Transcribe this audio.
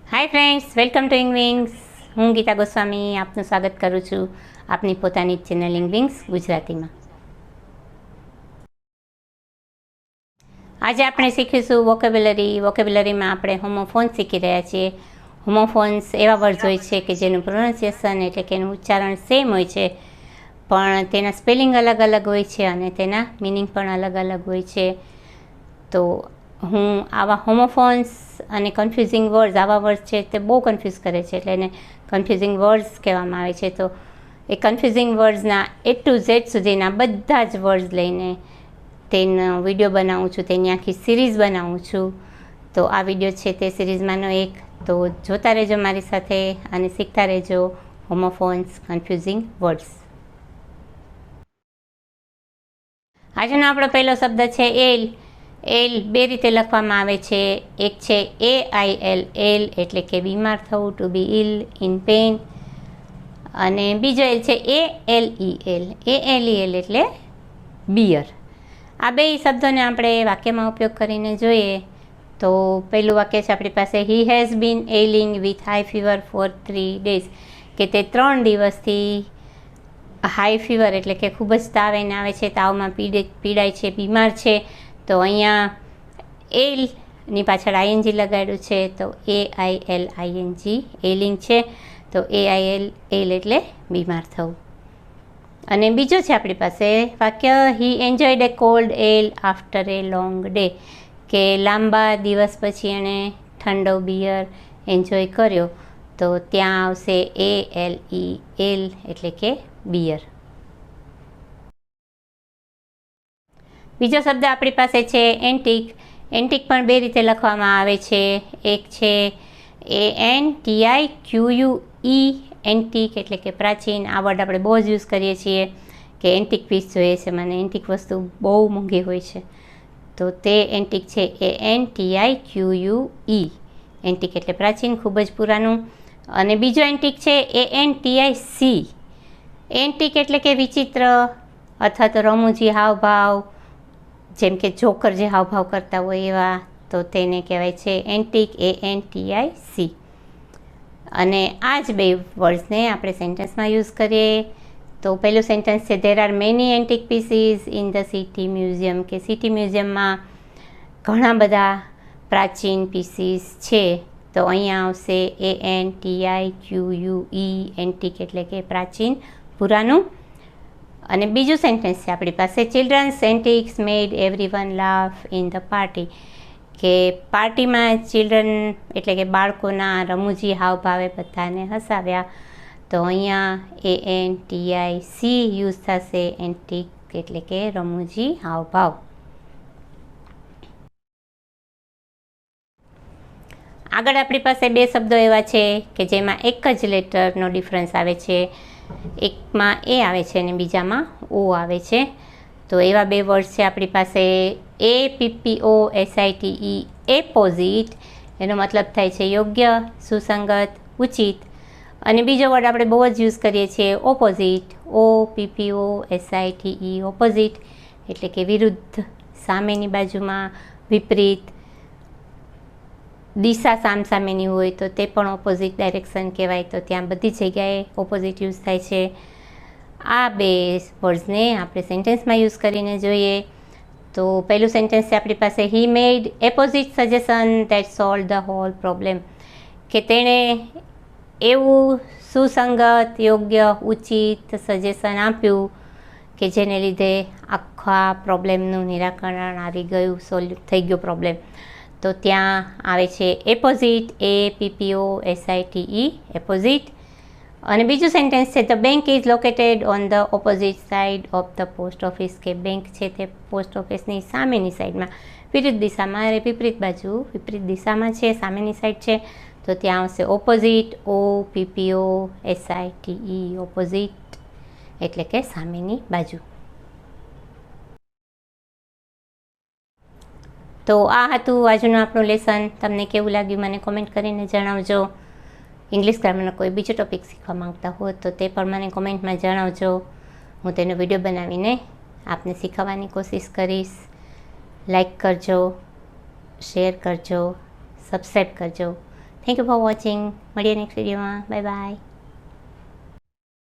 Hi friends, welcome to ઇંગ્વિંગ્સ. હું ગીતા ગોસ્વામી આપનું સ્વાગત કરું છું આપની પોતાની ચેનલ ઇંગ્વિંગ્સ ગુજરાતીમાં. આજે આપણે શીખીશું વોકેબ્યુલરીમાં આપણે હોમોફોન્સ શીખી રહ્યા છીએ. હોમોફોન્સ એવા વર્ડ હોય છે કે જેનું પ્રોનાઉન્સિએશન એટલે કે એનું ઉચ્ચારણ સેમ હોય છે, પણ તેના સ્પેલિંગ અલગ અલગ હોય છે અને તેના મિનિંગ પણ અલગ અલગ હોય છે. તો હું આવા હોમોફોન્સ અને કન્ફ્યુઝિંગ વર્ડ્સ, આવા વર્ડ્સ છે તે બહુ કન્ફ્યુઝ કરે છે, એટલે એને કન્ફ્યુઝિંગ વર્ડ્સ કહેવામાં આવે છે. તો એ કન્ફ્યુઝિંગ વર્ડ્સના A to Z સુધીના બધા જ વર્ડ્સ લઈને તેનો વિડીયો બનાવું છું, તેની આખી સિરીઝ બનાવું છું. તો આ વિડીયો છે તે સિરીઝમાંનો એક. તો જોતા રહેજો મારી સાથે અને શીખતા રહેજો હોમોફોન્સ, કન્ફ્યુઝિંગ વર્ડ્સ. આજનો આપણો પહેલો શબ્દ છે એલ. એલ બે રીતે લખવામાં આવે છે. એક છે AIL, એલ એટલે કે બીમાર થવું, to be ill, in pain. અને બીજો એલ છે ALEL, ALEL એટલે બિયર. આ બે શબ્દોને આપણે વાક્યમાં ઉપયોગ કરીને જોઈએ. તો પહેલું વાક્ય છે આપણી પાસે, he has been ailing with high fever for 3 days, કે તે 3 દિવસથી હાઈ ફીવર એટલે કે ખૂબ જ તાવ એને આવે છે, તાવમાં પીડાય છે, બીમાર છે. તો અહીંયા એલની પાછળ ING લગાડ્યું છે, તો AILING એલિંગ છે. તો AIL એટલે બીમાર થવું. અને બીજો છે આપણી પાસે વાક્ય, હી એન્જોયડ એ કોલ્ડ એલ આફ્ટર એ લોંગ ડે, કે લાંબા દિવસ પછી એણે ઠંડો બિયર એન્જોય કર્યો. તો ત્યાં આવશે ALEL એટલે કે બિયર. બીજો શબ્દ આપણી પાસે છે એન્ટિક. એન્ટિક પણ બે રીતે લખવામાં આવે છે. એક છે ANTIQUE, એન્ટિક એટલે કે પ્રાચીન. આ વર્ડ આપણે બહુ જ યુઝ કરીએ છીએ કે એન્ટિક પીસ જોઈએ છે, મને એન્ટિક વસ્તુ બહુ મોંઘી હોય છે. તો તે એન્ટિક છે ANTIQUE, એન્ટિક એટલે પ્રાચીન, ખૂબ જ પુરાનું. અને બીજો એન્ટિક છે ANTIC, એન્ટિક એટલે કે વિચિત્ર અથવા તો રમૂજી હાવભાવ, જેમ કે જોકર જે હાવભાવ કરતા હોય એવા, તો તેને કહેવાય છે એન્ટિક, ANTIC. અને આ જ બે વર્ડ્સને આપણે સેન્ટેન્સમાં યુઝ કરીએ. તો પહેલું સેન્ટેન્સ છે, there are many antique pieces in the city museum, કે સિટી મ્યુઝિયમમાં ઘણા બધા પ્રાચીન પીસીસ છે. તો અહીંયા આવશે ANTIQUE, એન્ટિક એટલે કે પ્રાચીન, પુરાનું. અને બીજું સેન્ટેન્સ છે આપણી પાસે, children's antics made everyone laugh in the party, કે પાર્ટીમાં ચિલ્ડ્રન એટલે કે બાળકોના રમૂજી હાવભાવે બધાને હસાવ્યા. તો અહીંયા ANTIC યુઝ થશે, એન્ટિક એટલે કે રમૂજી હાવભાવ. આગળ આપણી પાસે બે શબ્દો એવા છે કે જેમાં એક જ લેટરનો ડિફરન્સ આવે છે. એકમાં A આવે છે અને બીજામાં O આવે છે. તો એવા બે વર્ડ છે આપણી પાસે, APPOSITE, એપોઝિટ. એનો મતલબ થાય છે યોગ્ય, સુસંગત, ઉચિત. અને બીજો વર્ડ આપણે બહુ જ યુઝ કરીએ છીએ ઓપોઝિટ, OPPOSITE, ઓપોઝિટ એટલે કે વિરુદ્ધ, સામેની બાજુમાં, વિપરીત. દિશા સામસામેની હોય તો તે પણ ઓપોઝિટ ડાયરેક્શન કહેવાય. તો ત્યાં બધી જગ્યાએ ઓપોઝિટ યુઝ થાય છે. આ બે વર્ડ્સને આપણે સેન્ટેન્સમાં યુઝ કરીને જોઈએ. તો પહેલું સેન્ટેન્સ છે આપણી પાસે, he made apposite suggestion that solve the whole problem, કે તેણે એવું સુસંગત, યોગ્ય, ઉચિત સજેશન આપ્યું કે જેને લીધે આખા પ્રોબ્લેમનું નિરાકરણ આવી ગયું, સોલ્વ થઈ ગયો પ્રોબ્લેમ. તો ત્યાં આવે છે એપોઝિટ, APPOSITE, એપોઝિટ. અને બીજું સેન્ટેન્સ છે, the bank is located on the opposite side of the post office, કે બેંક છે તે પોસ્ટ ઓફિસની સામેની સાઈડમાં, વિરુદ્ધ દિશામાં, વિપરીત બાજુ, વિપરીત દિશામાં છે, સામેની સાઈડ છે. તો ત્યાં આવશે ઓપોઝિટ, OPPOSITE, ઓપોઝિટ એટલે કે સામેની બાજુ. તો આ હતું આજનું આપણું લેસન. તમને કેવું લાગ્યું મને કોમેન્ટ કરીને જણાવજો. ઇંગ્લિશ ગ્રામરનો કોઈ બીજો ટોપિક શીખવા માંગતા હો તો તે પણ મને કોમેન્ટમાં જણાવજો. હું તેનો વિડીયો બનાવીને આપને શીખવવાની કોશિશ કરીશ. લાઈક કરજો, શેર કરજો, સબસ્ક્રાઈબ કરજો. Thank you for watching. મળીએ નેક્સ્ટ વિડીયોમાં. Bye bye.